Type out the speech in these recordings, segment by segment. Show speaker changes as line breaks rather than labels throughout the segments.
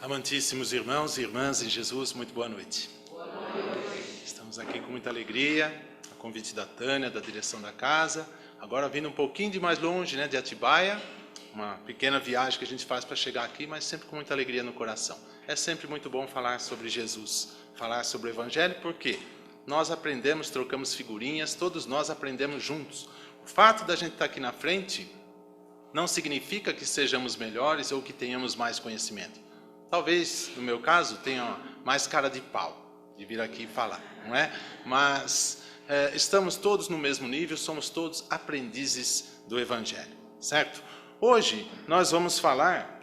Amantíssimos irmãos e irmãs em Jesus, muito boa noite.
Boa noite.
Estamos aqui com muita alegria, a convite da Tânia, da direção da casa. Agora vindo um pouquinho de mais longe, de Atibaia, uma pequena viagem que a gente faz para chegar aqui, mas sempre com muita alegria no coração. É sempre muito bom falar sobre Jesus, falar sobre o Evangelho, porque nós aprendemos, trocamos figurinhas, todos nós aprendemos juntos. O fato da gente estar aqui na frente não significa que sejamos melhores ou que tenhamos mais conhecimento. Talvez, no meu caso, tenha mais cara de pau de vir aqui falar, não é? Mas estamos todos no mesmo nível, somos todos aprendizes do Evangelho, certo? Hoje nós vamos falar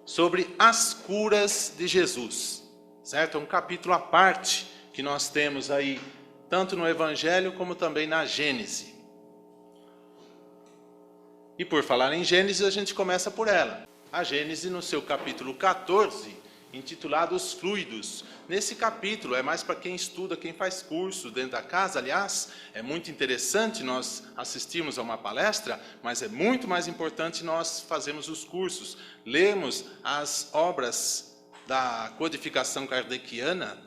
sobre as curas de Jesus, certo? É um capítulo à parte que nós temos aí, tanto no Evangelho como também na Gênese. E por falar em Gênesis, a gente começa por ela. A Gênese, no seu capítulo 14, intitulado Os Fluidos. Nesse capítulo, é mais para quem estuda, quem faz curso dentro da casa. Aliás, é muito interessante nós assistirmos a uma palestra, mas é muito mais importante nós fazermos os cursos, lermos as obras da codificação kardeciana,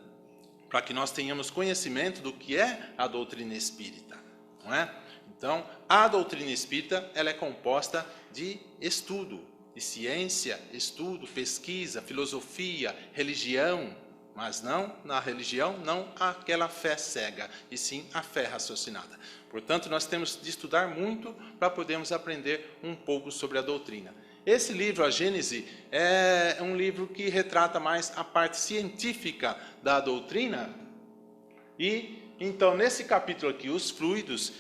para que nós tenhamos conhecimento do que é a doutrina espírita, não é? Então, a doutrina espírita, ela é composta de estudo, de ciência, estudo, pesquisa, filosofia, religião, mas não na religião, não aquela fé cega, e sim a fé raciocinada. Portanto, nós temos de estudar muito para podermos aprender um pouco sobre a doutrina. Esse livro, a Gênese, é um livro que retrata mais a parte científica da doutrina. E, então, nesse capítulo aqui, Os Fluidos,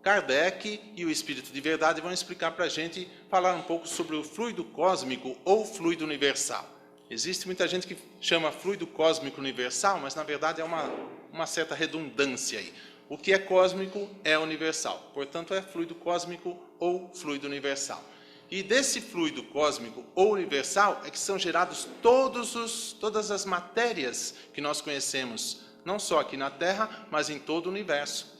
Kardec e o Espírito de Verdade vão explicar para a gente, falar um pouco sobre o fluido cósmico ou fluido universal. Existe muita gente que chama fluido cósmico universal, mas na verdade é uma certa redundância aí. O que é cósmico é universal, portanto é fluido cósmico ou fluido universal. E desse fluido cósmico ou universal é que são gerados todas as matérias que nós conhecemos, não só aqui na Terra, mas em todo o universo.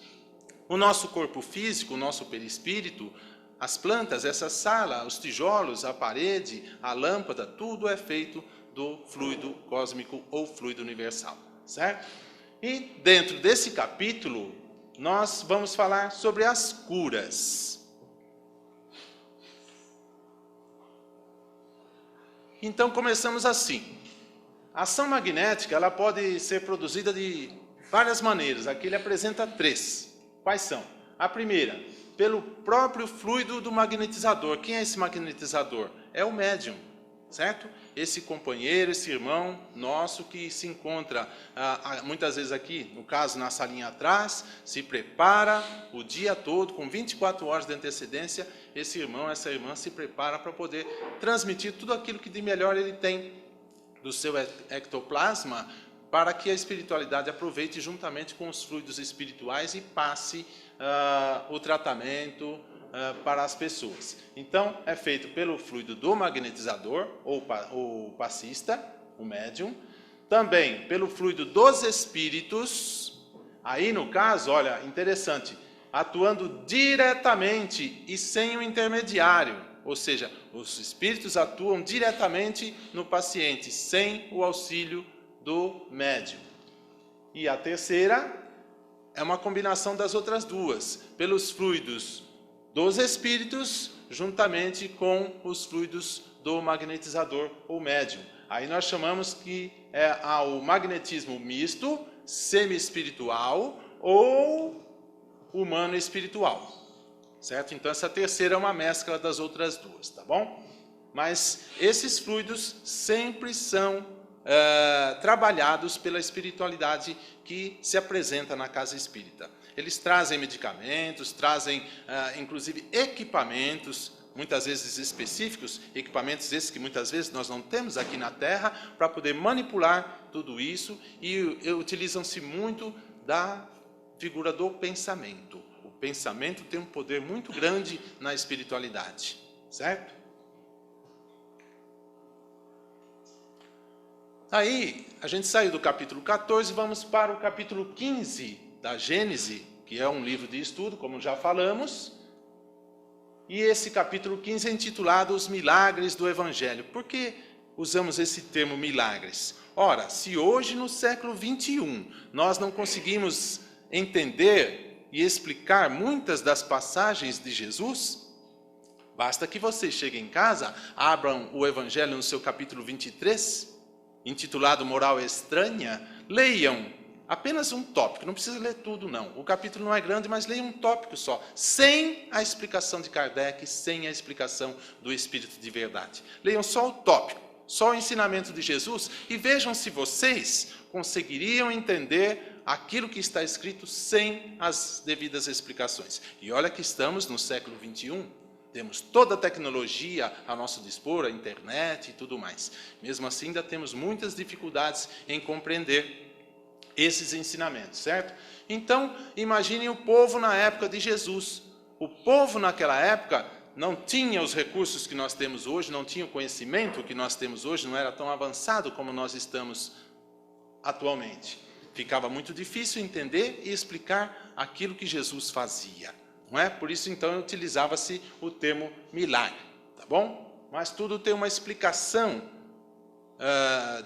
O nosso corpo físico, o nosso perispírito, as plantas, essa sala, os tijolos, a parede, a lâmpada, tudo é feito do fluido cósmico ou fluido universal, certo? E dentro desse capítulo, nós vamos falar sobre as curas. Então, começamos assim. A ação magnética, ela pode ser produzida de várias maneiras. Aqui ele apresenta 3. Quais são? A primeira, pelo próprio fluido do magnetizador. Quem é esse magnetizador? É o médium, certo? Esse companheiro, esse irmão nosso que se encontra muitas vezes aqui, no caso na salinha atrás, se prepara o dia todo, com 24 horas de antecedência, esse irmão, essa irmã se prepara para poder transmitir tudo aquilo que de melhor ele tem do seu ectoplasma, para que a espiritualidade aproveite juntamente com os fluidos espirituais e passe o tratamento para as pessoas. Então, é feito pelo fluido do magnetizador, ou o passista, o médium, também pelo fluido dos espíritos, aí no caso, olha, interessante, atuando diretamente e sem o intermediário, ou seja, os espíritos atuam diretamente no paciente, sem o auxílio do médium. E a terceira é uma combinação das outras duas, pelos fluidos dos espíritos, juntamente com os fluidos do magnetizador ou médium. Aí nós chamamos que é o magnetismo misto, semi-espiritual ou humano espiritual, certo? Então essa terceira é uma mescla das outras duas, tá bom? Mas esses fluidos sempre são trabalhados pela espiritualidade que se apresenta na casa espírita. Eles trazem medicamentos, trazem inclusive equipamentos, muitas vezes específicos, equipamentos esses que muitas vezes nós não temos aqui na Terra, para poder manipular tudo isso, e utilizam-se muito da figura do pensamento. O pensamento tem um poder muito grande na espiritualidade, certo? Aí, a gente saiu do capítulo 14 e vamos para o capítulo 15 da Gênese, que é um livro de estudo, como já falamos. E esse capítulo 15 é intitulado Os Milagres do Evangelho. Por que usamos esse termo milagres? Ora, se hoje, no século 21, nós não conseguimos entender e explicar muitas das passagens de Jesus, basta que você chegue em casa, abram o Evangelho no seu capítulo 23, intitulado Moral Estranha, leiam apenas um tópico, não precisa ler tudo não, o capítulo não é grande, mas leiam um tópico só, sem a explicação de Kardec, sem a explicação do Espírito de Verdade. Leiam só o tópico, só o ensinamento de Jesus, e vejam se vocês conseguiriam entender aquilo que está escrito sem as devidas explicações. E olha que estamos no século 21, temos toda a tecnologia a nosso dispor, a internet e tudo mais. Mesmo assim, ainda temos muitas dificuldades em compreender esses ensinamentos, certo? Então, imaginem o povo na época de Jesus. O povo naquela época não tinha os recursos que nós temos hoje, não tinha o conhecimento que nós temos hoje, não era tão avançado como nós estamos atualmente. Ficava muito difícil entender e explicar aquilo que Jesus fazia, não é? Por isso, então, utilizava-se o termo milagre, tá bom? Mas tudo tem uma explicação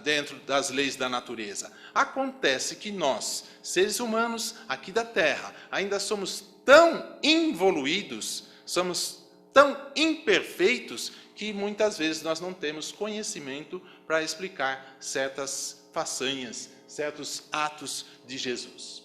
dentro das leis da natureza. Acontece que nós, seres humanos aqui da Terra, ainda somos tão involuídos, somos tão imperfeitos, que muitas vezes nós não temos conhecimento para explicar certas façanhas, certos atos de Jesus.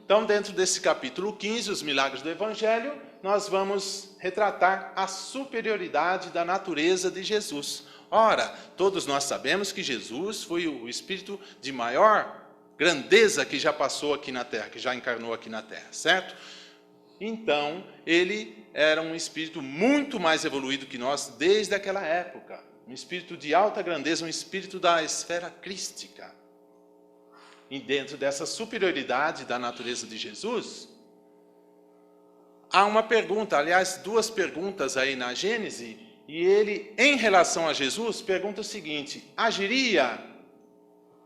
Então, dentro desse capítulo 15, os milagres do Evangelho, nós vamos retratar a superioridade da natureza de Jesus. Ora, todos nós sabemos que Jesus foi o Espírito de maior grandeza que já passou aqui na Terra, que já encarnou aqui na Terra, certo? Então, ele era um Espírito muito mais evoluído que nós desde aquela época. Um Espírito de alta grandeza, um Espírito da esfera crística. E dentro dessa superioridade da natureza de Jesus, há uma pergunta, aliás, duas perguntas aí na Gênese, e ele, em relação a Jesus, pergunta o seguinte: agiria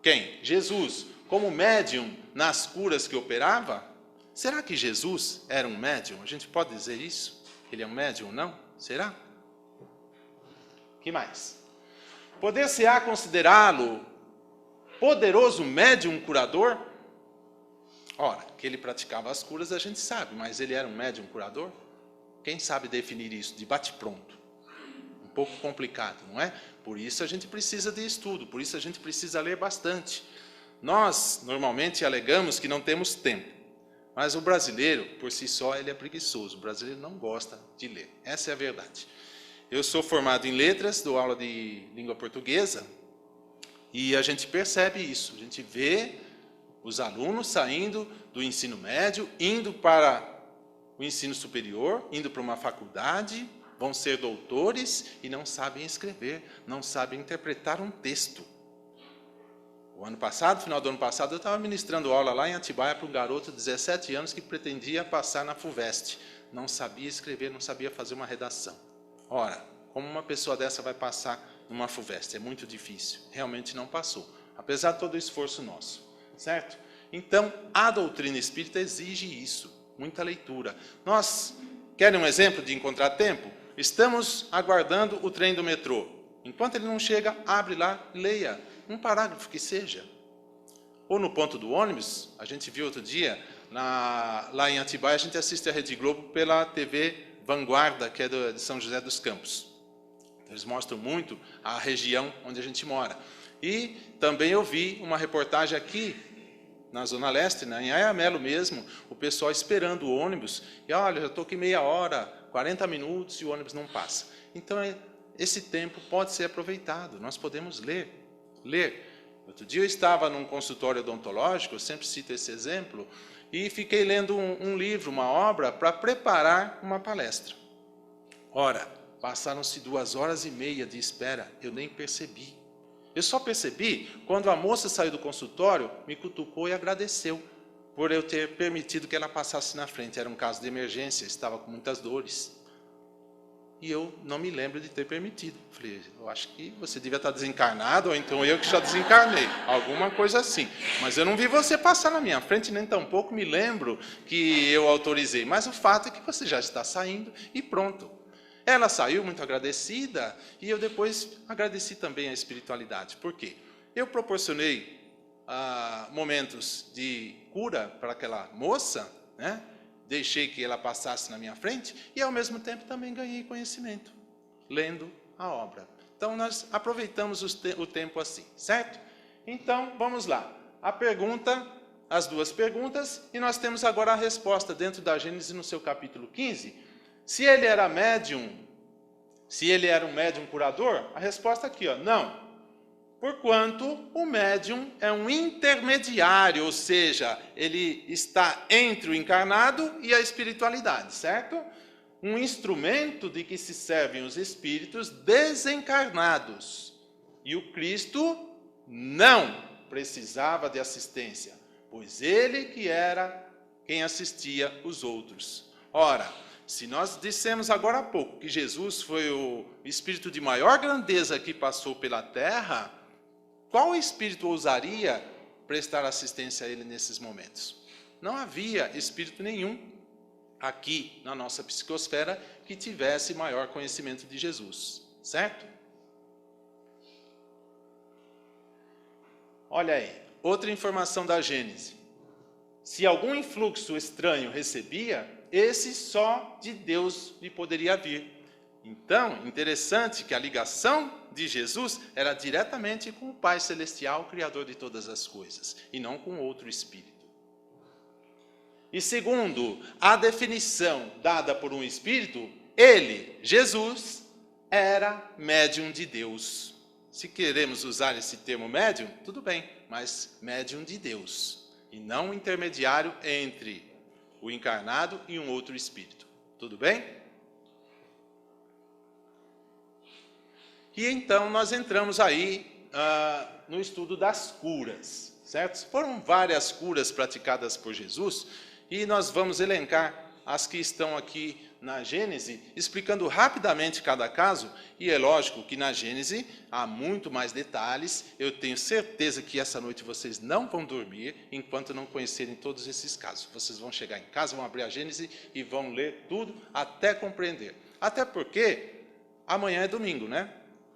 quem? Jesus, como médium nas curas que operava? Será que Jesus era um médium? A gente pode dizer isso? Ele é um médium, não? Será? Que mais? Poder-se-á considerá-lo poderoso médium curador? Ora, que ele praticava as curas a gente sabe, mas ele era um médium curador? Quem sabe definir isso de bate-pronto? Um pouco complicado, não é? Por isso a gente precisa de estudo, por isso a gente precisa ler bastante. Nós, normalmente, alegamos que não temos tempo, mas o brasileiro, por si só, ele é preguiçoso. O brasileiro não gosta de ler, essa é a verdade. Eu sou formado em letras, dou aula de língua portuguesa, e a gente percebe isso, a gente vê os alunos saindo do ensino médio, indo para o ensino superior, indo para uma faculdade, vão ser doutores e não sabem escrever, não sabem interpretar um texto. O ano passado, final do ano passado, eu estava ministrando aula lá em Atibaia para um garoto de 17 anos que pretendia passar na FUVEST. Não sabia escrever, não sabia fazer uma redação. Ora, como uma pessoa dessa vai passar numa FUVEST? É muito difícil. Realmente não passou, apesar de todo o esforço nosso. Certo? Então, a doutrina espírita exige isso, muita leitura. Nós, querem um exemplo de encontrar tempo? Estamos aguardando o trem do metrô. Enquanto ele não chega, abre lá, leia um parágrafo que seja. Ou no ponto do ônibus, a gente viu outro dia, lá em Atibaia, a gente assiste a Rede Globo pela TV Vanguarda, que é de São José dos Campos. Eles mostram muito a região onde a gente mora. E também eu vi uma reportagem aqui, na Zona Leste, em Ayamelo mesmo, o pessoal esperando o ônibus, e olha, já estou aqui meia hora, 40 minutos e o ônibus não passa. Então, esse tempo pode ser aproveitado, nós podemos ler. Outro dia eu estava num consultório odontológico, eu sempre cito esse exemplo, e fiquei lendo um livro, uma obra, para preparar uma palestra. Ora, passaram-se 2h30 de espera, eu nem percebi. Eu só percebi quando a moça saiu do consultório, me cutucou e agradeceu por eu ter permitido que ela passasse na frente. Era um caso de emergência, estava com muitas dores. E eu não me lembro de ter permitido. Falei, eu acho que você devia estar desencarnado, ou então eu que já desencarnei. Alguma coisa assim. Mas eu não vi você passar na minha frente, nem tampouco me lembro que eu autorizei. Mas o fato é que você já está saindo e pronto. Ela saiu muito agradecida e eu depois agradeci também a espiritualidade. Por quê? Eu proporcionei momentos de cura para aquela moça, né? Deixei que ela passasse na minha frente e ao mesmo tempo também ganhei conhecimento, lendo a obra. Então nós aproveitamos o tempo assim, certo? Então vamos lá. As duas perguntas, e nós temos agora a resposta dentro da Gênesis no seu capítulo 15. Se ele era médium, se ele era um médium curador, a resposta aqui, ó, não. Porquanto o médium é um intermediário, ou seja, ele está entre o encarnado e a espiritualidade, certo? Um instrumento de que se servem os espíritos desencarnados. E o Cristo não precisava de assistência, pois ele que era quem assistia os outros. Ora, se nós dissemos agora há pouco que Jesus foi o espírito de maior grandeza que passou pela terra, qual espírito ousaria prestar assistência a ele nesses momentos? Não havia espírito nenhum aqui na nossa psicosfera que tivesse maior conhecimento de Jesus, certo? Olha aí, outra informação da Gênesis. Se algum influxo estranho recebia, esse só de Deus lhe poderia vir. Então, interessante que a ligação de Jesus era diretamente com o Pai Celestial, Criador de todas as coisas, e não com outro espírito. E segundo a definição dada por um espírito, ele, Jesus, era médium de Deus. Se queremos usar esse termo médium, tudo bem, mas médium de Deus, e não intermediário entre o encarnado e um outro espírito. Tudo bem? E então nós entramos aí no estudo das curas, certo? Foram várias curas praticadas por Jesus e nós vamos elencar as que estão aqui na Gênese, explicando rapidamente cada caso, e é lógico que na Gênese há muito mais detalhes. Eu tenho certeza que essa noite vocês não vão dormir enquanto não conhecerem todos esses casos. Vocês vão chegar em casa, vão abrir a Gênese e vão ler tudo até compreender. Até porque amanhã é domingo, né?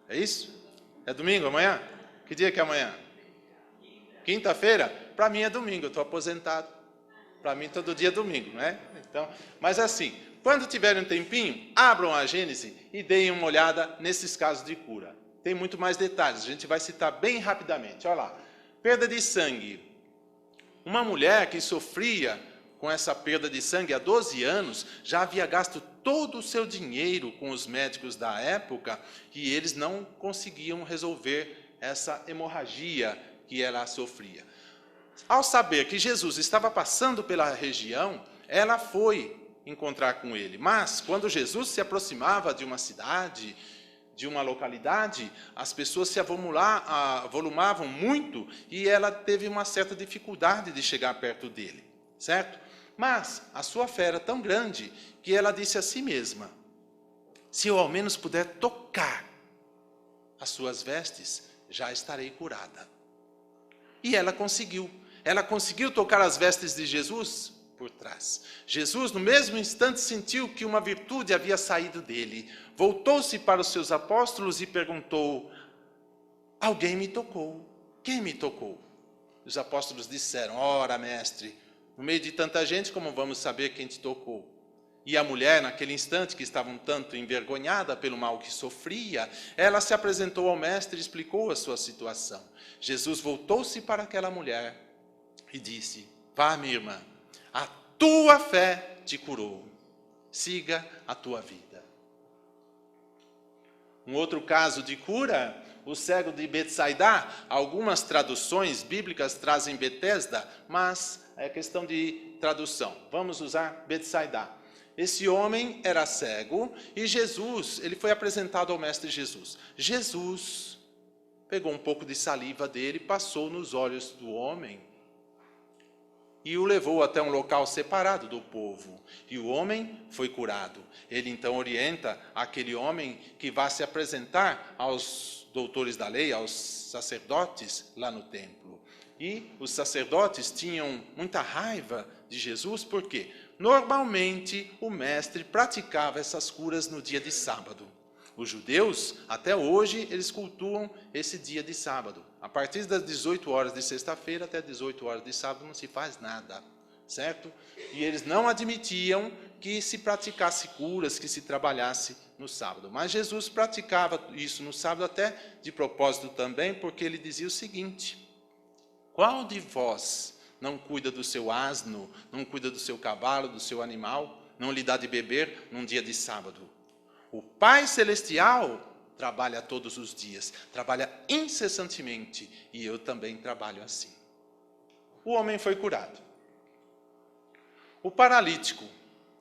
É isso? É domingo amanhã? Que dia que é amanhã? Quinta-feira? Para mim é domingo, eu estou aposentado. Para mim todo dia é domingo, né? Então, mas assim, quando tiverem um tempinho, abram a Gênese e deem uma olhada nesses casos de cura. Tem muito mais detalhes, a gente vai citar bem rapidamente. Olha lá, perda de sangue. Uma mulher que sofria com essa perda de sangue há 12 anos, já havia gasto todo o seu dinheiro com os médicos da época e eles não conseguiam resolver essa hemorragia que ela sofria. Ao saber que Jesus estava passando pela região, ela foi encontrar com ele. Mas, quando Jesus se aproximava de uma cidade, de uma localidade, as pessoas se avolumavam muito e ela teve uma certa dificuldade de chegar perto dele, certo? Mas a sua fé era tão grande que ela disse a si mesma: se eu ao menos puder tocar as suas vestes, já estarei curada. E ela conseguiu. Ela conseguiu tocar as vestes de Jesus por trás. Jesus, no mesmo instante, sentiu que uma virtude havia saído dele. Voltou-se para os seus apóstolos e perguntou: alguém me tocou. Quem me tocou? Os apóstolos disseram: ora, mestre, no meio de tanta gente, como vamos saber quem te tocou? E a mulher, naquele instante, que estava um tanto envergonhada pelo mal que sofria, ela se apresentou ao mestre e explicou a sua situação. Jesus voltou-se para aquela mulher e disse: vá, minha irmã, a tua fé te curou. Siga a tua vida. Um outro caso de cura, o cego de Betsaida. Algumas traduções bíblicas trazem Betesda, mas é questão de tradução. Vamos usar Betsaida. Esse homem era cego e Jesus, ele foi apresentado ao mestre Jesus. Jesus pegou um pouco de saliva dele, passou nos olhos do homem e o levou até um local separado do povo. E o homem foi curado. Ele então orienta aquele homem que vai se apresentar aos doutores da lei, aos sacerdotes lá no templo. E os sacerdotes tinham muita raiva de Jesus, por quê? Normalmente, o mestre praticava essas curas no dia de sábado. Os judeus, até hoje, eles cultuam esse dia de sábado. A partir das 18 horas de sexta-feira até 18 horas de sábado não se faz nada, certo? E eles não admitiam que se praticasse curas, que se trabalhasse no sábado. Mas Jesus praticava isso no sábado até de propósito também, porque ele dizia o seguinte: qual de vós não cuida do seu asno, não cuida do seu cavalo, do seu animal, não lhe dá de beber num dia de sábado? O Pai Celestial trabalha todos os dias, trabalha incessantemente, e eu também trabalho assim. O homem foi curado. O paralítico.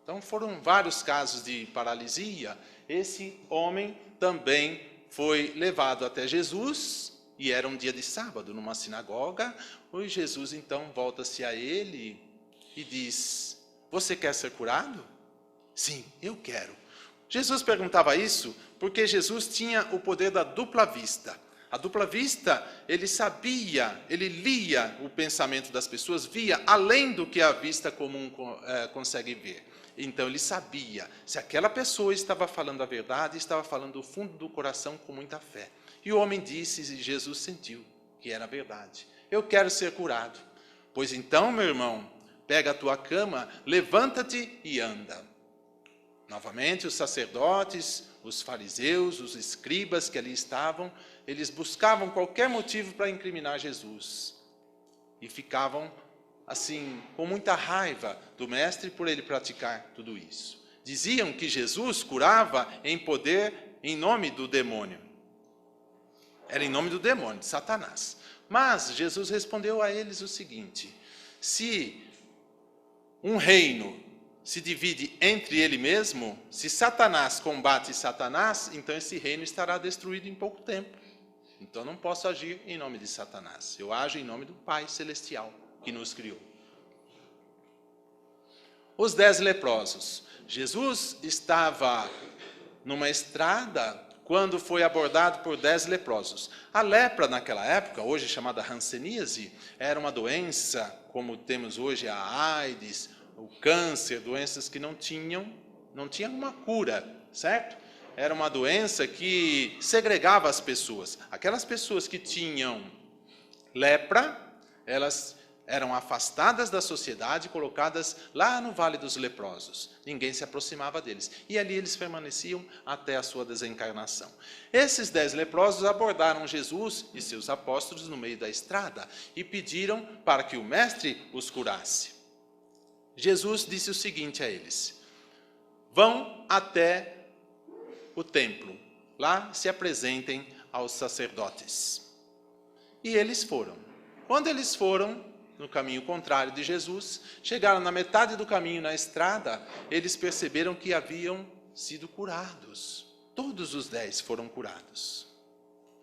Então foram vários casos de paralisia. Esse homem também foi levado até Jesus, e era um dia de sábado, numa sinagoga. E Jesus então volta-se a ele e diz: você quer ser curado? Sim, eu quero. Jesus perguntava isso porque Jesus tinha o poder da dupla vista. A dupla vista, ele sabia, ele lia o pensamento das pessoas, via além do que a vista comum consegue ver. Então ele sabia se aquela pessoa estava falando a verdade, estava falando do fundo do coração com muita fé. E o homem disse, e Jesus sentiu que era verdade: eu quero ser curado. Pois então, meu irmão, pega a tua cama, levanta-te e anda. Novamente, os sacerdotes, os fariseus, os escribas que ali estavam, eles buscavam qualquer motivo para incriminar Jesus. E ficavam, assim, com muita raiva do mestre por ele praticar tudo isso. Diziam que Jesus curava em poder, em nome do demônio. Era em nome do demônio, de Satanás. Mas Jesus respondeu a eles o seguinte: se um reino se divide entre ele mesmo, se Satanás combate Satanás, então esse reino estará destruído em pouco tempo. Então não posso agir em nome de Satanás. Eu ajo em nome do Pai Celestial que nos criou. Os 10 leprosos. Jesus estava numa estrada quando foi abordado por 10 leprosos. A lepra naquela época, hoje chamada hanseníase, era uma doença, como temos hoje a AIDS, o câncer, doenças que não tinham uma cura, certo? Era uma doença que segregava as pessoas. Aquelas pessoas que tinham lepra, elas eram afastadas da sociedade, colocadas lá no Vale dos Leprosos. Ninguém se aproximava deles. E ali eles permaneciam até a sua desencarnação. Esses 10 leprosos abordaram Jesus e seus apóstolos no meio da estrada e pediram para que o mestre os curasse. Jesus disse o seguinte a eles: vão até o templo, lá se apresentem aos sacerdotes. E eles foram. Quando eles foram no caminho contrário de Jesus, chegaram na metade do caminho na estrada, eles perceberam que haviam sido curados. Todos os 10 foram curados.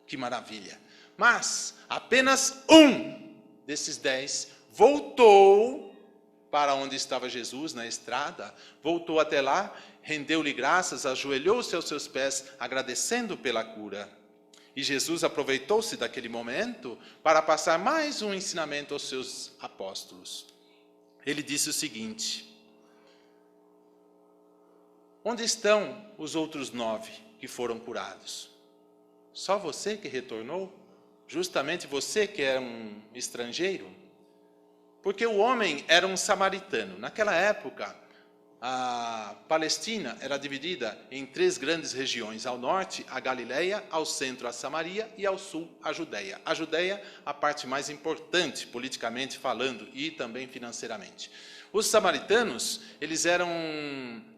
Que maravilha! Mas apenas um desses 10 voltou para onde estava Jesus na estrada, voltou até lá, rendeu-lhe graças, ajoelhou-se aos seus pés, agradecendo pela cura. E Jesus aproveitou-se daquele momento para passar mais um ensinamento aos seus apóstolos. Ele disse o seguinte: onde estão os outros 9 que foram curados? Só você que retornou? Justamente você que é um estrangeiro? Porque o homem era um samaritano. Naquela época, a Palestina era dividida em 3 grandes regiões. Ao norte, a Galileia, ao centro, a Samaria e ao sul, a Judeia. A Judeia, a parte mais importante, politicamente falando, e também financeiramente. Os samaritanos, eles eram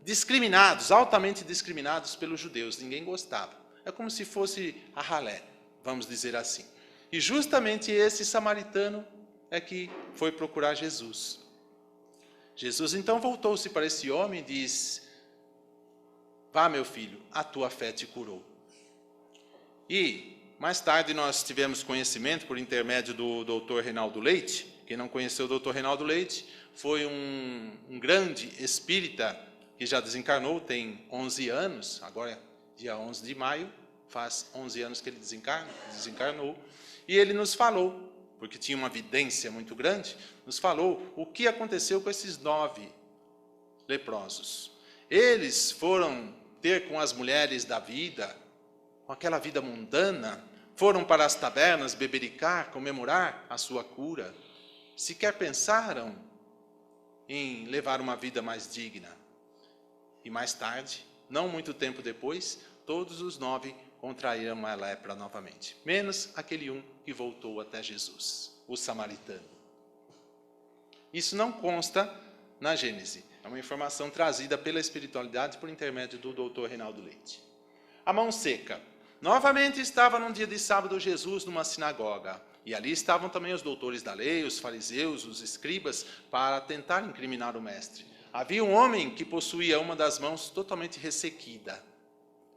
discriminados, altamente discriminados pelos judeus. Ninguém gostava. É como se fosse a ralé, vamos dizer assim. E justamente esse samaritano é que foi procurar Jesus. Jesus então voltou-se para esse homem e disse: vá, meu filho, a tua fé te curou. E mais tarde nós tivemos conhecimento por intermédio do Dr. Reinaldo Leite. Quem não conheceu o Dr. Reinaldo Leite foi um grande espírita que já desencarnou, tem 11 anos, agora dia 11 de maio, faz 11 anos que ele desencarnou, e ele nos falou, porque tinha uma vidência muito grande, nos falou o que aconteceu com esses 9 leprosos. Eles foram ter com as mulheres da vida, com aquela vida mundana, foram para as tabernas bebericar, comemorar a sua cura. Sequer pensaram em levar uma vida mais digna. E mais tarde, não muito tempo depois, todos os 9 contraíram a lepra novamente, menos aquele um que voltou até Jesus, o samaritano. Isso não consta na Gênese, é uma informação trazida pela espiritualidade por intermédio do Dr. Reinaldo Leite. A mão seca. Novamente estava num dia de sábado Jesus numa sinagoga, e ali estavam também os doutores da lei, os fariseus, os escribas, para tentar incriminar o mestre. Havia um homem que possuía uma das mãos totalmente ressequida.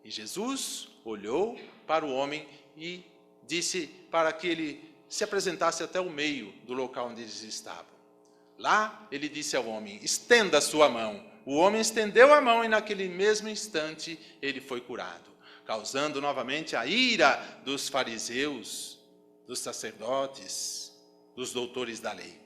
E Jesus olhou para o homem e disse para que ele se apresentasse até o meio do local onde eles estavam. Lá ele disse ao homem, estenda a sua mão. O homem estendeu a mão e naquele mesmo instante ele foi curado, causando novamente a ira dos fariseus, dos sacerdotes, dos doutores da lei.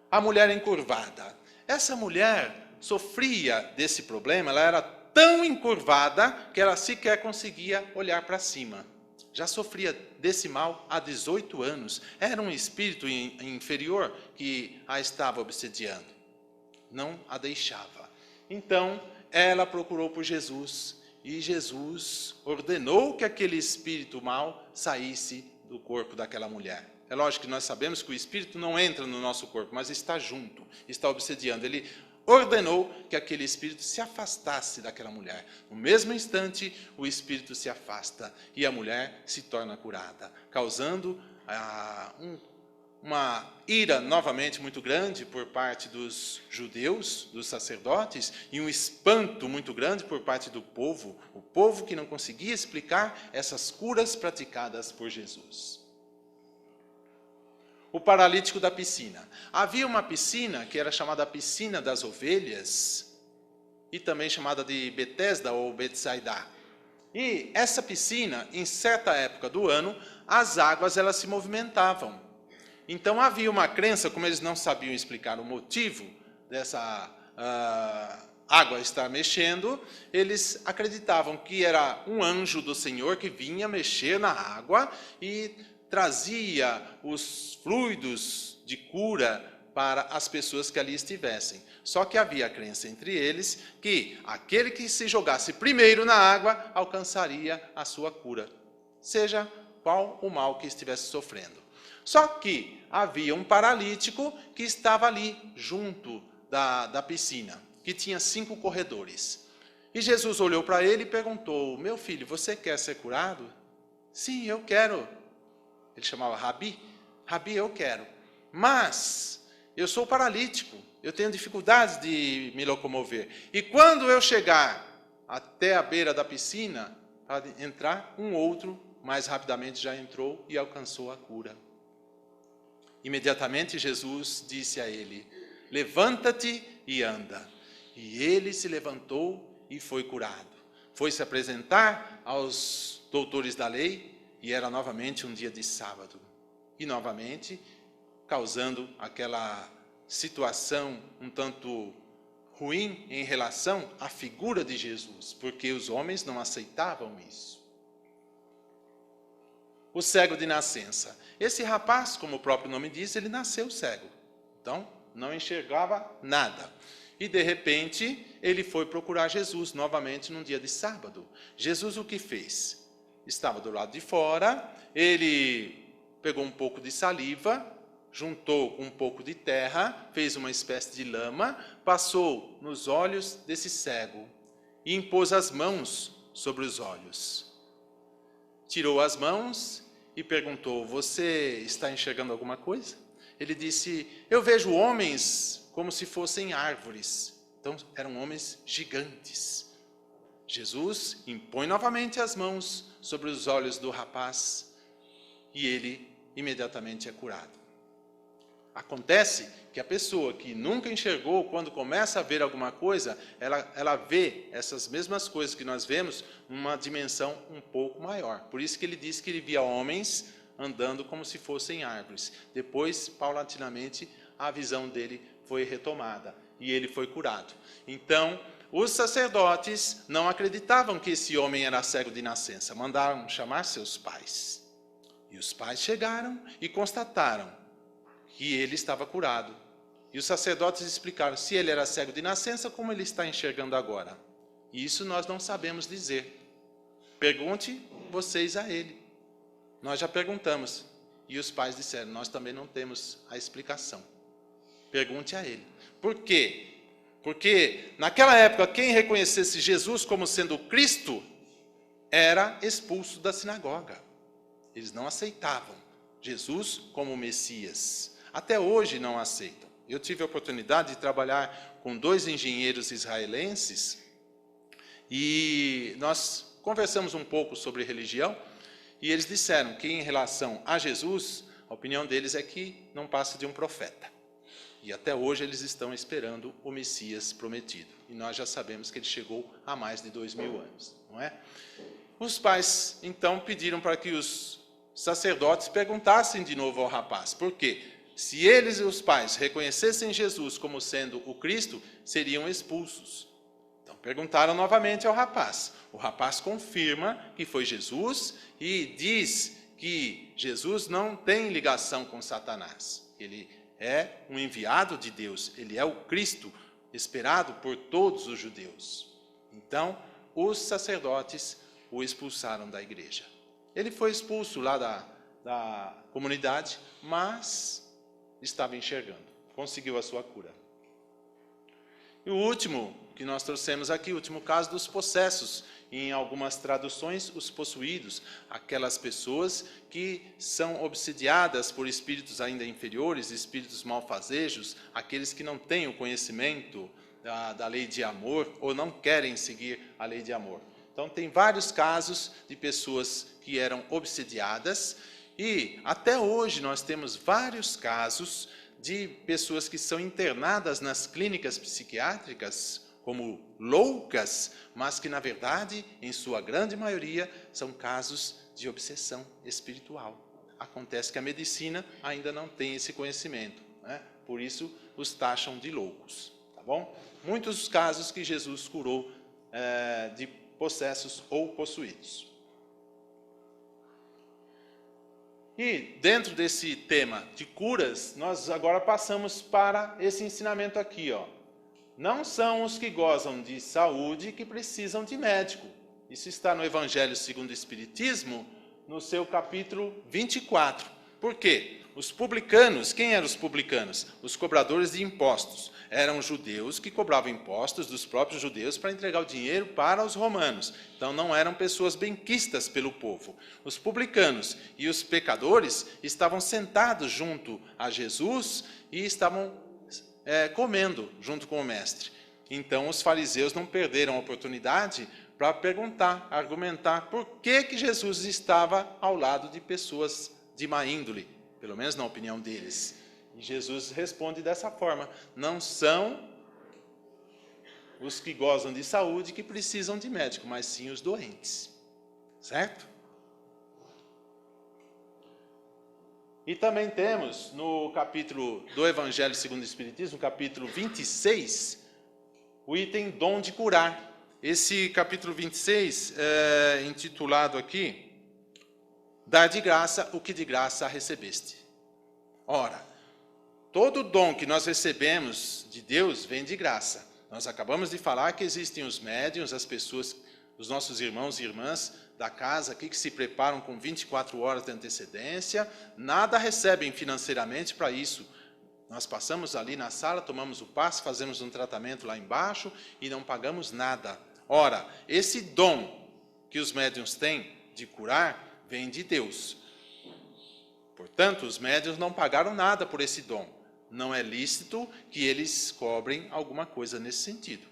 A mulher encurvada. Essa mulher sofria desse problema, ela era tão encurvada que ela sequer conseguia olhar para cima. Já sofria desse mal há 18 anos. Era um espírito inferior que a estava obsediando. Não a deixava. Então, ela procurou por Jesus e Jesus ordenou que aquele espírito mau saísse do corpo daquela mulher. É lógico que nós sabemos que o espírito não entra no nosso corpo, mas está junto, está obsediando. Ele ordenou que aquele espírito se afastasse daquela mulher. No mesmo instante, o espírito se afasta e a mulher se torna curada, causando uma ira novamente muito grande por parte dos judeus, dos sacerdotes, e um espanto muito grande por parte do povo, o povo que não conseguia explicar essas curas praticadas por Jesus. O paralítico da piscina. Havia uma piscina que era chamada Piscina das Ovelhas, e também chamada de Betesda ou Betsaida. E essa piscina, em certa época do ano, as águas elas se movimentavam. Então havia uma crença, como eles não sabiam explicar o motivo dessa água estar mexendo, eles acreditavam que era um anjo do Senhor que vinha mexer na água e trazia os fluidos de cura para as pessoas que ali estivessem. Só que havia a crença entre eles que aquele que se jogasse primeiro na água alcançaria a sua cura, seja qual o mal que estivesse sofrendo. Só que havia um paralítico que estava ali junto da piscina, que tinha 5 corredores. E Jesus olhou para ele e perguntou, meu filho, você quer ser curado? Sim, eu quero. Ele chamava Rabi. Rabi, eu quero. Mas eu sou paralítico, eu tenho dificuldades de me locomover. E quando eu chegar até a beira da piscina, para entrar, um outro mais rapidamente já entrou e alcançou a cura. Imediatamente Jesus disse a ele, levanta-te e anda. E ele se levantou e foi curado. Foi se apresentar aos doutores da lei e era novamente um dia de sábado. E novamente, causando aquela situação um tanto ruim em relação à figura de Jesus, porque os homens não aceitavam isso. O cego de nascença. Esse rapaz, como o próprio nome diz, ele nasceu cego. Então, não enxergava nada. E, de repente, ele foi procurar Jesus novamente num dia de sábado. Jesus o que fez? Estava do lado de fora, ele pegou um pouco de saliva, juntou com um pouco de terra, fez uma espécie de lama, passou nos olhos desse cego e impôs as mãos sobre os olhos. Tirou as mãos e perguntou, você está enxergando alguma coisa? Ele disse, eu vejo homens como se fossem árvores. Então, eram homens gigantes. Jesus impõe novamente as mãos sobre os olhos do rapaz e ele imediatamente é curado. Acontece que a pessoa que nunca enxergou, quando começa a ver alguma coisa, ela vê essas mesmas coisas que nós vemos numa dimensão um pouco maior. Por isso que ele disse que ele via homens andando como se fossem árvores. Depois, paulatinamente, a visão dele foi retomada e ele foi curado. Então, os sacerdotes não acreditavam que esse homem era cego de nascença, mandaram chamar seus pais. E os pais chegaram e constataram que ele estava curado. E os sacerdotes explicaram, se ele era cego de nascença, como ele está enxergando agora? E isso nós não sabemos dizer. Pergunte vocês a ele. Nós já perguntamos. E os pais disseram, nós também não temos a explicação. Pergunte a ele. Por quê? Porque naquela época, quem reconhecesse Jesus como sendo Cristo, era expulso da sinagoga. Eles não aceitavam Jesus como Messias. Até hoje não aceitam. Eu tive a oportunidade de trabalhar com 2 engenheiros israelenses e nós conversamos um pouco sobre religião e eles disseram que em relação a Jesus, a opinião deles é que não passa de um profeta. E até hoje eles estão esperando o Messias prometido. E nós já sabemos que ele chegou há mais de 2000 anos, não é? Os pais, então, pediram para que os sacerdotes perguntassem de novo ao rapaz. Por quê? Se eles e os pais reconhecessem Jesus como sendo o Cristo, seriam expulsos. Então, perguntaram novamente ao rapaz. O rapaz confirma que foi Jesus e diz que Jesus não tem ligação com Satanás. Ele é um enviado de Deus, ele é o Cristo esperado por todos os judeus. Então, os sacerdotes o expulsaram da igreja. Ele foi expulso lá da comunidade, mas estava enxergando, conseguiu a sua cura. E o último que nós trouxemos aqui, o último caso dos possessos. Em algumas traduções, os possuídos, aquelas pessoas que são obsidiadas por espíritos ainda inferiores, espíritos malfazejos, aqueles que não têm o conhecimento da lei de amor ou não querem seguir a lei de amor. Então, tem vários casos de pessoas que eram obsidiadas e até hoje nós temos vários casos de pessoas que são internadas nas clínicas psiquiátricas como loucas, mas que, na verdade, em sua grande maioria, são casos de obsessão espiritual. Acontece que a medicina ainda não tem esse conhecimento, né? Por isso os taxam de loucos, tá bom? Muitos casos que Jesus curou de possessos ou possuídos. E dentro desse tema de curas, nós agora passamos para esse ensinamento aqui, ó. Não são os que gozam de saúde que precisam de médico. Isso está no Evangelho segundo o Espiritismo, no seu capítulo 24. Por quê? Os publicanos, quem eram os publicanos? Os cobradores de impostos. Eram judeus que cobravam impostos dos próprios judeus para entregar o dinheiro para os romanos. Então não eram pessoas benquistas pelo povo. Os publicanos e os pecadores estavam sentados junto a Jesus e estavam comendo junto com o mestre. Então os fariseus não perderam a oportunidade para perguntar, argumentar por que Jesus estava ao lado de pessoas de má índole, pelo menos na opinião deles. E Jesus responde dessa forma: não são os que gozam de saúde que precisam de médico, mas sim os doentes. Certo? E também temos no capítulo do Evangelho segundo o Espiritismo, capítulo 26, o item dom de curar. Esse capítulo 26 é intitulado aqui, dar de graça o que de graça recebeste. Ora, todo dom que nós recebemos de Deus vem de graça. Nós acabamos de falar que existem os médiuns, as pessoas, os nossos irmãos e irmãs da casa aqui que se preparam com 24 horas de antecedência, nada recebem financeiramente para isso. Nós passamos ali na sala, tomamos o passe, fazemos um tratamento lá embaixo e não pagamos nada. Ora, esse dom que os médiuns têm de curar vem de Deus. Portanto, os médiuns não pagaram nada por esse dom. Não é lícito que eles cobrem alguma coisa nesse sentido.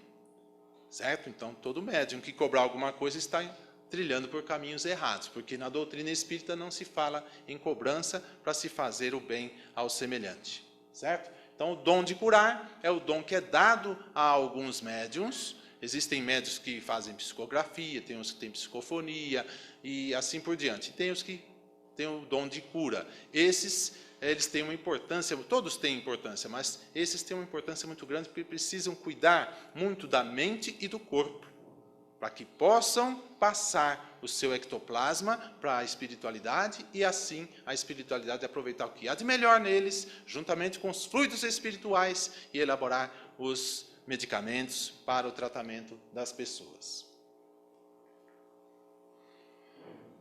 Certo? Então, todo médium que cobrar alguma coisa está trilhando por caminhos errados, porque na doutrina espírita não se fala em cobrança para se fazer o bem ao semelhante. Certo? Então, o dom de curar é o dom que é dado a alguns médiuns. Existem médiuns que fazem psicografia, tem os que têm psicofonia e assim por diante. Tem os que têm o dom de cura. Esses eles têm uma importância, todos têm importância, mas esses têm uma importância muito grande porque precisam cuidar muito da mente e do corpo, para que possam passar o seu ectoplasma para a espiritualidade e assim a espiritualidade aproveitar o que há de melhor neles, juntamente com os fluidos espirituais e elaborar os medicamentos para o tratamento das pessoas.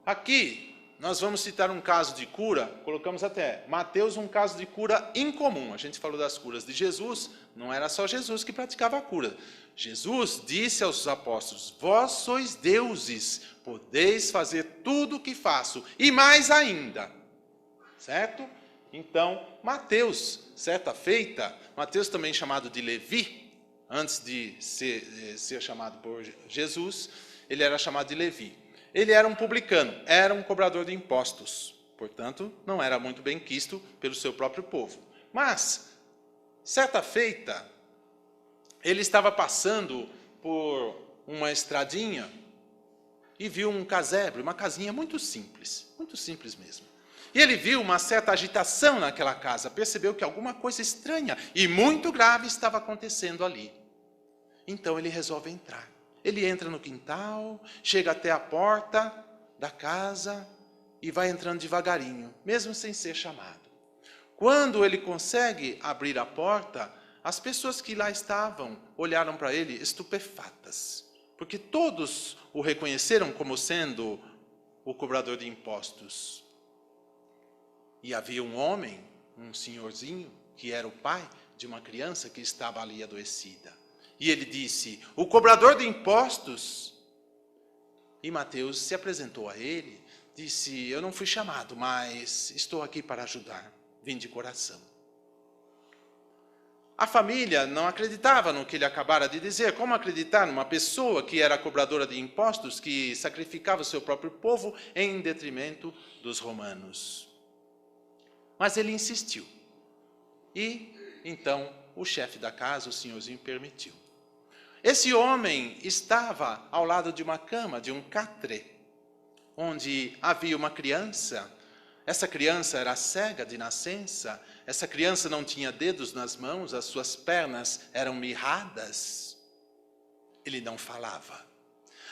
Aqui nós vamos citar um caso de cura, colocamos até Mateus um caso de cura incomum. A gente falou das curas de Jesus, não era só Jesus que praticava a cura. Jesus disse aos apóstolos: vós sois deuses, podeis fazer tudo o que faço, e mais ainda. Certo? Então, Mateus, certa feita, Mateus também chamado de Levi, antes de ser chamado por Jesus, ele era chamado de Levi. Ele era um publicano, era um cobrador de impostos, portanto, não era muito bem quisto pelo seu próprio povo. Mas, certa feita, ele estava passando por uma estradinha e viu um casebre, uma casinha muito simples mesmo. E ele viu uma certa agitação naquela casa, percebeu que alguma coisa estranha e muito grave estava acontecendo ali. Então ele resolve entrar. Ele entra no quintal, chega até a porta da casa e vai entrando devagarinho, mesmo sem ser chamado. Quando ele consegue abrir a porta, as pessoas que lá estavam olharam para ele estupefatas, porque todos o reconheceram como sendo o cobrador de impostos. E havia um homem, um senhorzinho, que era o pai de uma criança que estava ali adoecida. E ele disse: o cobrador de impostos. E Mateus se apresentou a ele, disse: eu não fui chamado, mas estou aqui para ajudar, vim de coração. A família não acreditava no que ele acabara de dizer. Como acreditar numa pessoa que era cobradora de impostos, que sacrificava o seu próprio povo em detrimento dos romanos? Mas ele insistiu. E, então, o chefe da casa, o senhorzinho, permitiu. Esse homem estava ao lado de uma cama, de um catre, onde havia uma criança. Essa criança era cega de nascença, essa criança não tinha dedos nas mãos, as suas pernas eram mirradas. Ele não falava.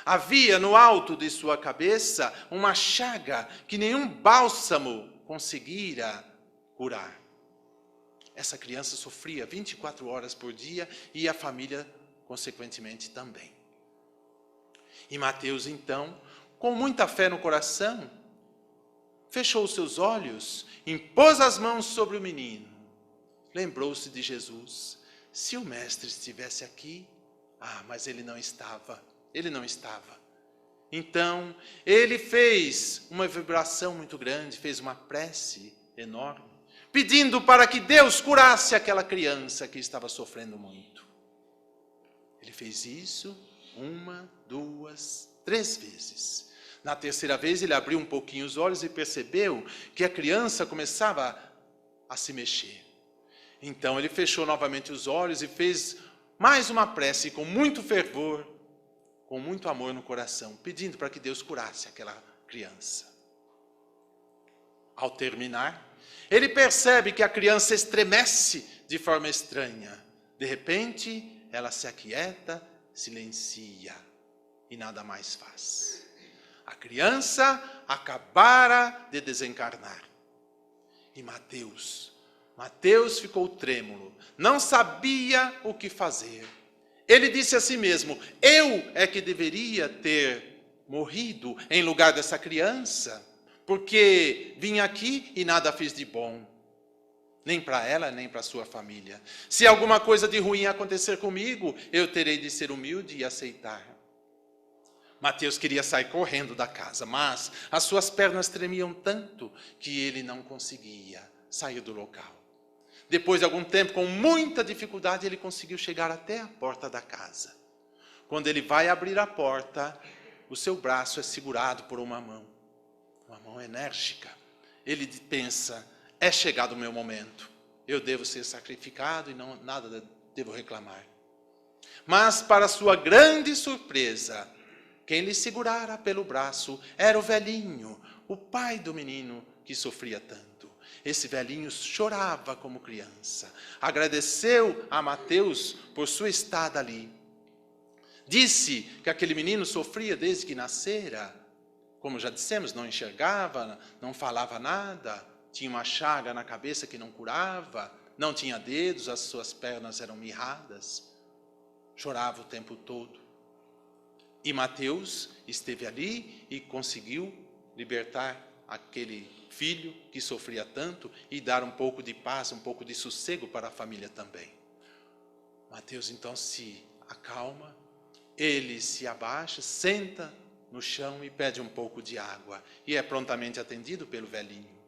Havia no alto de sua cabeça uma chaga que nenhum bálsamo conseguira curar. Essa criança sofria 24 horas por dia e a família consequentemente também. E Mateus, então, com muita fé no coração, fechou os seus olhos, impôs as mãos sobre o menino, lembrou-se de Jesus. Se o mestre estivesse aqui, mas ele não estava. Então, ele fez uma vibração muito grande, fez uma prece enorme, pedindo para que Deus curasse aquela criança que estava sofrendo muito. Ele fez isso 1, 2, 3 vezes. Na terceira vez, ele abriu um pouquinho os olhos e percebeu que a criança começava a se mexer. Então, ele fechou novamente os olhos e fez mais uma prece com muito fervor, com muito amor no coração, pedindo para que Deus curasse aquela criança. Ao terminar, ele percebe que a criança estremece de forma estranha. De repente, ela se aquieta, silencia e nada mais faz. A criança acabara de desencarnar. E Mateus ficou trêmulo, não sabia o que fazer. Ele disse a si mesmo: eu é que deveria ter morrido em lugar dessa criança, porque vim aqui e nada fiz de bom. Nem para ela, nem para sua família. Se alguma coisa de ruim acontecer comigo, eu terei de ser humilde e aceitar. Mateus queria sair correndo da casa, mas as suas pernas tremiam tanto que ele não conseguia sair do local. Depois de algum tempo, com muita dificuldade, ele conseguiu chegar até a porta da casa. Quando ele vai abrir a porta, o seu braço é segurado por uma mão enérgica. Ele pensa: é chegado o meu momento, eu devo ser sacrificado e nada devo reclamar. Mas, para sua grande surpresa, quem lhe segurara pelo braço era o velhinho, o pai do menino que sofria tanto. Esse velhinho chorava como criança. Agradeceu a Mateus por sua estada ali. Disse que aquele menino sofria desde que nascera. Como já dissemos, não enxergava, não falava nada. Tinha uma chaga na cabeça que não curava. Não tinha dedos, as suas pernas eram mirradas. Chorava o tempo todo. E Mateus esteve ali e conseguiu libertar aquele filho que sofria tanto e dar um pouco de paz, um pouco de sossego para a família também. Mateus então se acalma, ele se abaixa, senta no chão e pede um pouco de água. E é prontamente atendido pelo velhinho.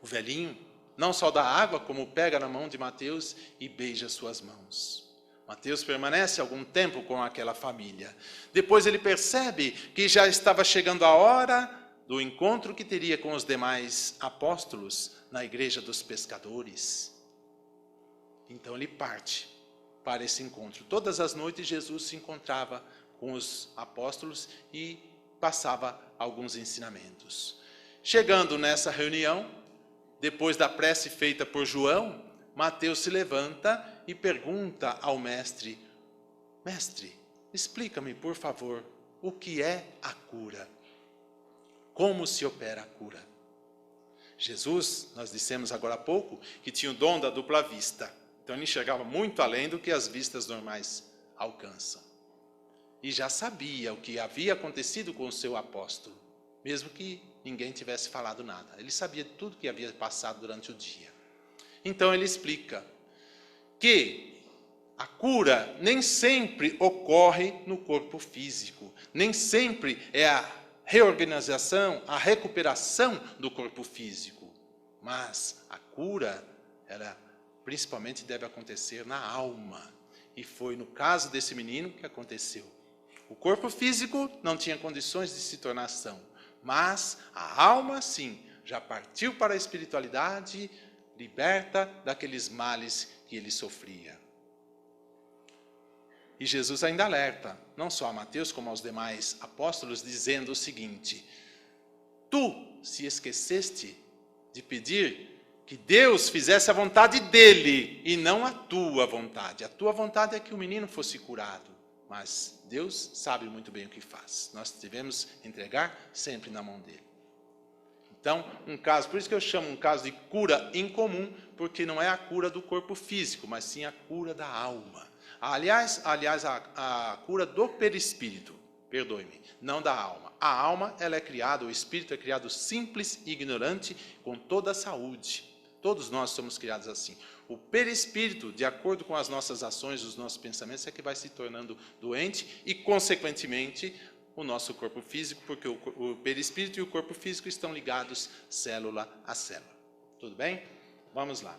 O velhinho não só dá água, como pega na mão de Mateus e beija suas mãos. Mateus permanece algum tempo com aquela família. Depois ele percebe que já estava chegando a hora do encontro que teria com os demais apóstolos na igreja dos pescadores. Então ele parte para esse encontro. Todas as noites Jesus se encontrava com os apóstolos e passava alguns ensinamentos. Chegando nessa reunião, depois da prece feita por João, Mateus se levanta e pergunta ao mestre: Mestre, explica-me, por favor, o que é a cura? Como se opera a cura? Jesus, nós dissemos agora há pouco, que tinha o dom da dupla vista. Então ele enxergava muito além do que as vistas normais alcançam. E já sabia o que havia acontecido com o seu apóstolo, mesmo que ninguém tivesse falado nada. Ele sabia tudo que havia passado durante o dia. Então ele explica que a cura nem sempre ocorre no corpo físico, nem sempre é a reorganização, a recuperação do corpo físico, mas a cura, ela principalmente deve acontecer na alma, e foi no caso desse menino que aconteceu. O corpo físico não tinha condições de se tornar são, mas a alma sim, já partiu para a espiritualidade, liberta daqueles males que ele sofria. E Jesus ainda alerta, não só a Mateus como aos demais apóstolos, dizendo o seguinte: tu se esqueceste de pedir que Deus fizesse a vontade dele e não a tua vontade. A tua vontade é que o menino fosse curado, mas Deus sabe muito bem o que faz. Nós devemos entregar sempre na mão dele. Então, um caso, por isso que eu chamo um caso de cura incomum, porque não é a cura do corpo físico, mas sim a cura da alma. Aliás, a cura do perispírito, perdoe-me, não da alma. A alma, ela é criada, o espírito é criado simples e ignorante, com toda a saúde. Todos nós somos criados assim. O perispírito, de acordo com as nossas ações, os nossos pensamentos, é que vai se tornando doente e, consequentemente, o nosso corpo físico, porque o perispírito e o corpo físico estão ligados célula a célula. Tudo bem? Vamos lá.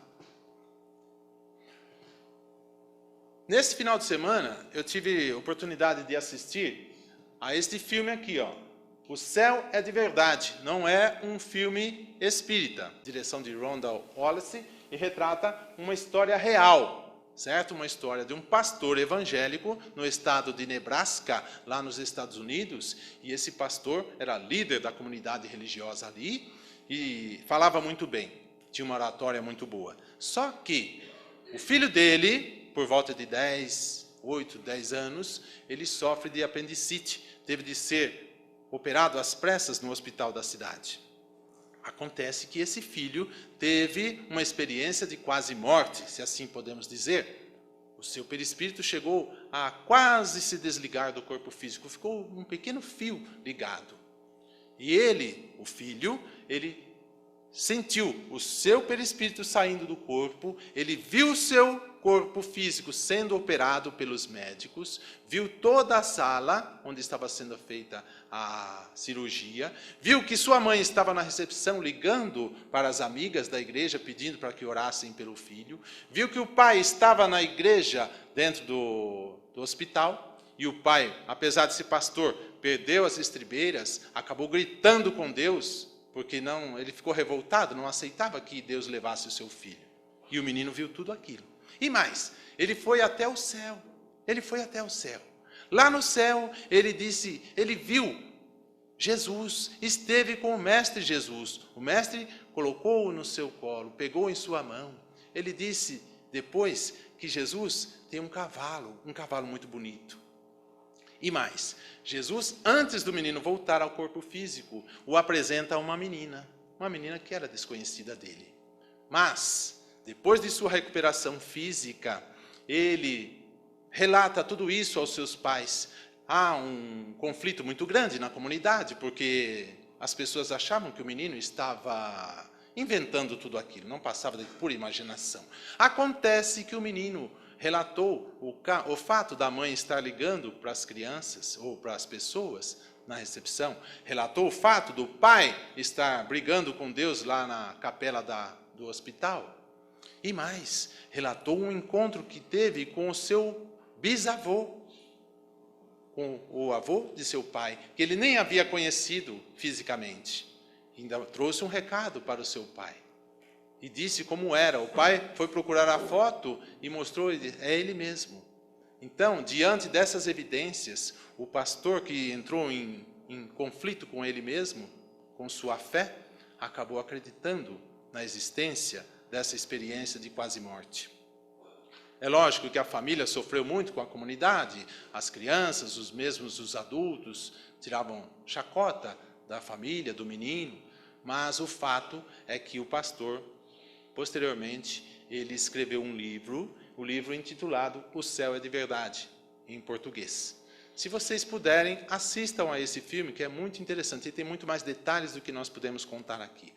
Nesse final de semana, eu tive oportunidade de assistir a este filme aqui, ó. O Céu é de Verdade, não é um filme espírita. Direção de Randall Wallace, e retrata uma história real, certo? Uma história de um pastor evangélico no estado de Nebraska, lá nos Estados Unidos, e esse pastor era líder da comunidade religiosa ali e falava muito bem, tinha uma oratória muito boa. Só que o filho dele, por volta de 8, 10 anos, ele sofre de apendicite, teve de ser operado às pressas no hospital da cidade. Acontece que esse filho teve uma experiência de quase morte, se assim podemos dizer. O seu perispírito chegou a quase se desligar do corpo físico, ficou um pequeno fio ligado. E ele, o filho, ele sentiu o seu perispírito saindo do corpo, ele viu o seu corpo físico sendo operado pelos médicos, viu toda a sala onde estava sendo feita a cirurgia, viu que sua mãe estava na recepção ligando para as amigas da igreja pedindo para que orassem pelo filho, viu que o pai estava na igreja dentro do hospital, e o pai, apesar de ser pastor, perdeu as estribeiras, acabou gritando com Deus, porque ele ficou revoltado, não aceitava que Deus levasse o seu filho. E o menino viu tudo aquilo. E mais, ele foi até o céu. Ele foi até o céu. Lá no céu, ele viu Jesus esteve com o Mestre Jesus. O Mestre colocou-o no seu colo, pegou em sua mão. Ele disse depois que Jesus tem um cavalo muito bonito. E mais, Jesus, antes do menino voltar ao corpo físico, o apresenta a uma menina que era desconhecida dele. Mas, depois de sua recuperação física, ele relata tudo isso aos seus pais. Há um conflito muito grande na comunidade, porque as pessoas achavam que o menino estava inventando tudo aquilo, não passava de pura imaginação. Acontece que o menino relatou o fato da mãe estar ligando para as crianças ou para as pessoas na recepção, relatou o fato do pai estar brigando com Deus lá na capela do hospital, e mais, relatou um encontro que teve com o seu bisavô, com o avô de seu pai, que ele nem havia conhecido fisicamente. Ainda trouxe um recado para o seu pai. E disse como era. O pai foi procurar a foto e mostrou, é ele mesmo. Então, diante dessas evidências, o pastor que entrou em conflito com ele mesmo, com sua fé, acabou acreditando na existência dessa experiência de quase morte. É lógico que a família sofreu muito com a comunidade, as crianças, os adultos, tiravam chacota da família, do menino, mas o fato é que o pastor, posteriormente, ele escreveu um livro, o livro intitulado O Céu é de Verdade, em português. Se vocês puderem, assistam a esse filme, que é muito interessante, e tem muito mais detalhes do que nós podemos contar aqui,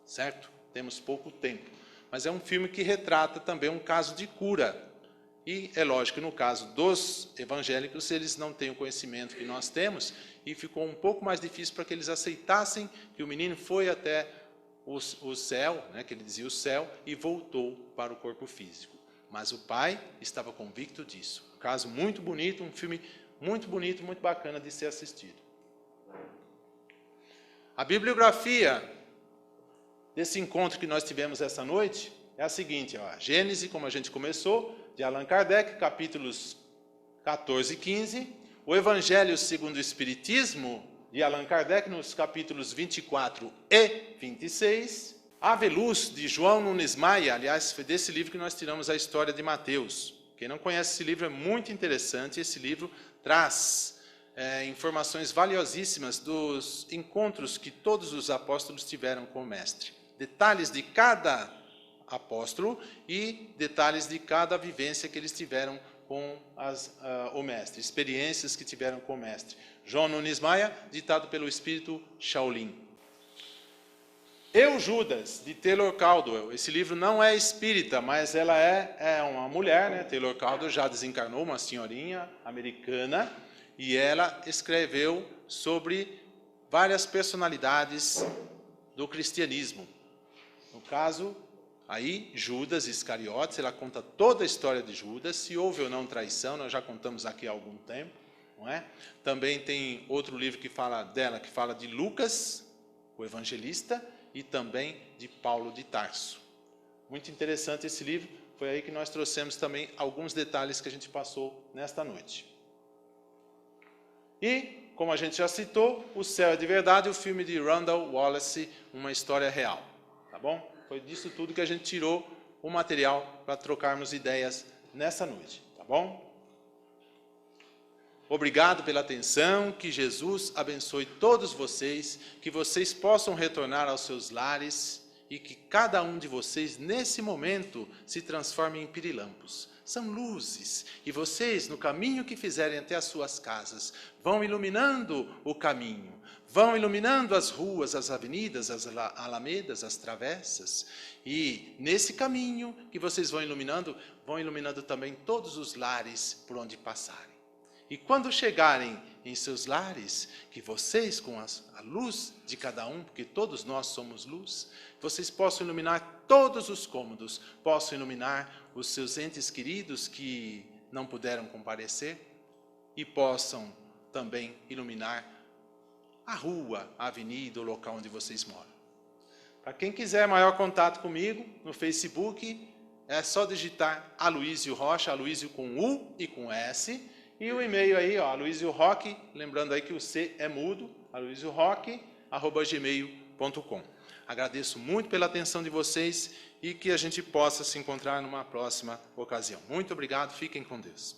certo? Temos pouco tempo, mas é um filme que retrata também um caso de cura. E é lógico que no caso dos evangélicos, eles não têm o conhecimento que nós temos, e ficou um pouco mais difícil para que eles aceitassem que o menino foi até o céu, né, que ele dizia o céu, e voltou para o corpo físico. Mas o pai estava convicto disso. Um caso muito bonito, um filme muito bonito, muito bacana de ser assistido. A bibliografia desse encontro que nós tivemos essa noite é a seguinte, ó, Gênesis, como a gente começou, de Allan Kardec, capítulos 14 e 15, o Evangelho segundo o Espiritismo, de Allan Kardec, nos capítulos 24 e 26, Ave Luz, de João Nunes Maia, aliás, foi desse livro que nós tiramos a história de Mateus. Quem não conhece esse livro é muito interessante, esse livro traz informações valiosíssimas dos encontros que todos os apóstolos tiveram com o Mestre. Detalhes de cada apóstolo e detalhes de cada vivência que eles tiveram com o Mestre, experiências que tiveram com o Mestre. João Nunes Maia, ditado pelo espírito Shaolin. Eu, Judas, de Taylor Caldwell. Esse livro não é espírita, mas ela é uma mulher, né? Taylor Caldwell já desencarnou, uma senhorinha americana, e ela escreveu sobre várias personalidades do cristianismo. No caso, aí, Judas Iscariotes, ela conta toda a história de Judas, se houve ou não traição, nós já contamos aqui há algum tempo, não é? Também tem outro livro que fala dela, que fala de Lucas, o evangelista, e também de Paulo de Tarso. Muito interessante esse livro, foi aí que nós trouxemos também alguns detalhes que a gente passou nesta noite. E, como a gente já citou, O Céu é de Verdade, o filme de Randall Wallace, uma história real, tá bom? Foi disso tudo que a gente tirou o material para trocarmos ideias nessa noite, tá bom? Obrigado pela atenção, que Jesus abençoe todos vocês, que vocês possam retornar aos seus lares e que cada um de vocês, nesse momento, se transforme em pirilampos. São luzes, e vocês, no caminho que fizerem até as suas casas, vão iluminando o caminho, vão iluminando as ruas, as avenidas, as alamedas, as travessas, e nesse caminho que vocês vão iluminando também todos os lares por onde passarem. E quando chegarem em seus lares, que vocês, com a luz de cada um, porque todos nós somos luz, vocês possam iluminar todos os cômodos, possam iluminar os seus entes queridos que não puderam comparecer e possam também iluminar a rua, a avenida, o local onde vocês moram. Para quem quiser maior contato comigo, no Facebook, é só digitar Aloysio Rocha, Aloysio com U e com S, e o e-mail aí, ó, Aloysio Roque, lembrando aí que o C é mudo, aloisioroque@gmail.com. Agradeço muito pela atenção de vocês e que a gente possa se encontrar numa próxima ocasião. Muito obrigado, fiquem com Deus.